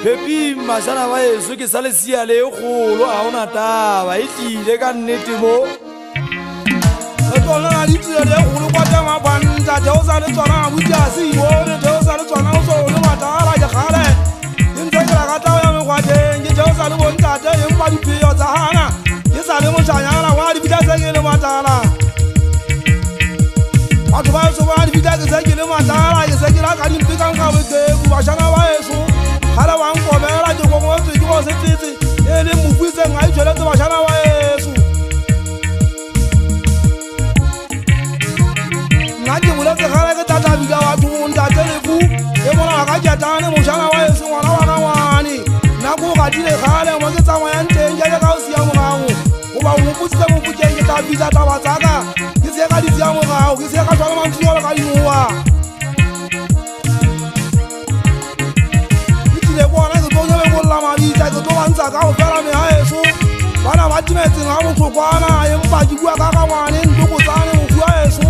Pepi mashana ba yeso ke sale sia le kgolo a ona taba e tlile ka nnete mo e tlola na di tsile le kgolo kwa tsa mabanta teo sa le tswana butjasi yo le teo sa le tswana o so le matala ke khale ntse ke la ka tao ya me kwa teng ke teo sa le bontate e mpa di peo tsa hana ke sa le moshanyana wa di bidase ke le matala batho ba so ba di bidase ke le matala ke se ke la ka di mpika nka botse ku bashana ba yeso hala wa nkobela ke go go tse go se tsitsi e le mofutse ngai jwele tse bashana ba yeso nna ke bole ke gale ke tata bika wa tunda telefu e bona ga ka tane moshana wa yeso ngwana wa ka ngwane nna go ga dile gale mo ke tsamaya nteng ke ka o sia morago go ba mo putse mo putse ke ta bisa ta ba tsaka ke se ka di sia morago ke se ka tswala mantsi ka diwa le bona ke tlo nyebe bolla mabitsa ke tlo bantsa ka go fela me haeso bana ba timetseng ga botlhokwana empa ke bua ka ngwane ntokotsane mofu haeso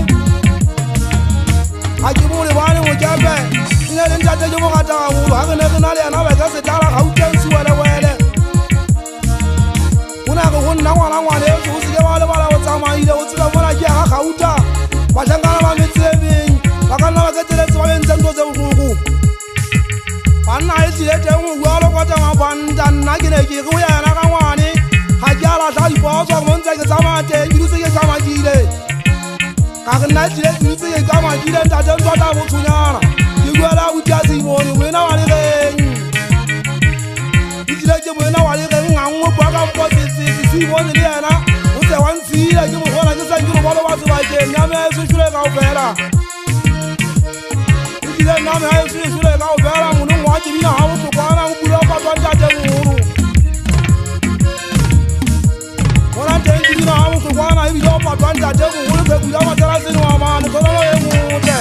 ga ke bole bane mokepe ne le ntate ke mo rata gabolo ga re ne re na le yena ba ka setala gauteng sewelewele go na ge go nna ngwana ngwane eso o seke ba lebala go tsamaile o tsela mona ke ya ga gauta batlhankana ba metsemeng ba ka nna ba keteletse ba bentseng tlo tse botlhoko banna e tsile teng go bua lo kwa tsa mabanta nna ke ne ke go ya yena ka ngwane ga ke a latlha dipotso go ntse ke tsamaya teng ke dutse ke tsamakile ka re nna tsile ke dutse ke tsamakile ntate ntwata botshonyana ke buela butiase ibone wena wa legeng ke tsile ke wena wa legeng ga nngwe bua ka mpotse se ibone le yena o tse wa ntshile ke mo bona ke seng ke lo bolo ba sebakeng ya me se tshule ka ofela ile na me ha se tshule ka ofela mo wa ke bina ha bo kwana go bula pa tswa ntate moholo bona teng ke bina ha bo kwana e bile pa tswa ntate moholo ke bula matala seno wa mane tsona lo e motle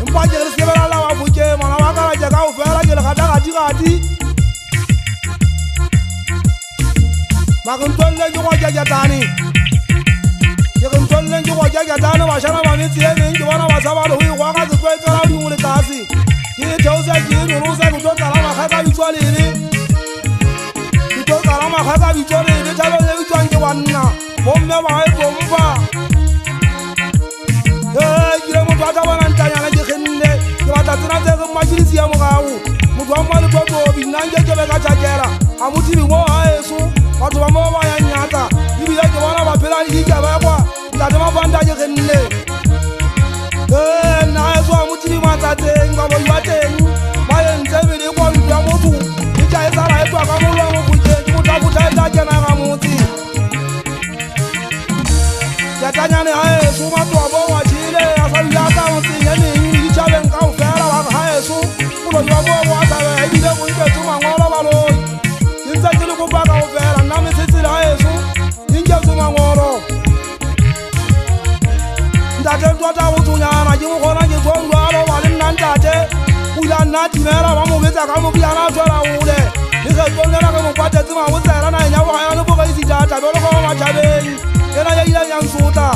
mpa ke re se bela la wa boke mona wa ka ja ka ofela ke le gata gati ma go ntolle ke go ja tani ke go ntolle ke go ja tani ba shana ba metsi e neng ke bona ba sa ba lo go ga ka tsoe tsela di mo le kasi ke theosa ke no sa go tla la ga ka bitswa lele ke tlo la ma ga ka bitswa lele tshalo le bitswang ke wanna bomme ba e bomba ke mo tla ba na ntanyana ke kgenne ke batla tsena tse go majilisi ya mogao motho wa mali go binange ke be ka tshakela a motibi mo haeso batho ba mo ba ya nyata ebile ke bona ba phela di ka ba kwa ntate mabanda ke kgenne na eso a motibi matsatseng ba bo ya teng ba entse bele kwa ya motho ke tla etsa la etwa ka molwa mo botse ke motho a botsa etla kena ga motse ya tanyane haeso batho ba bo wa chile a sa ya ta motse ya neng di chabeng ka ofela ba haeso go ya bo wa ta e bile go nke tsoma ngola ba lo ke ntse ke le go ba ka ofela nna me se tsela haeso nke tsoma ngolo ntate ntwata botsunyana ke mo gona ke tsongwalo ba le nna ntate pula nna timela ba mo betsa ka mo biana tswela ule le ge tsongela ka mo patetse ma botsela na nya go ya le go ga isi data belo go ma thabeng ena ya ile yang sota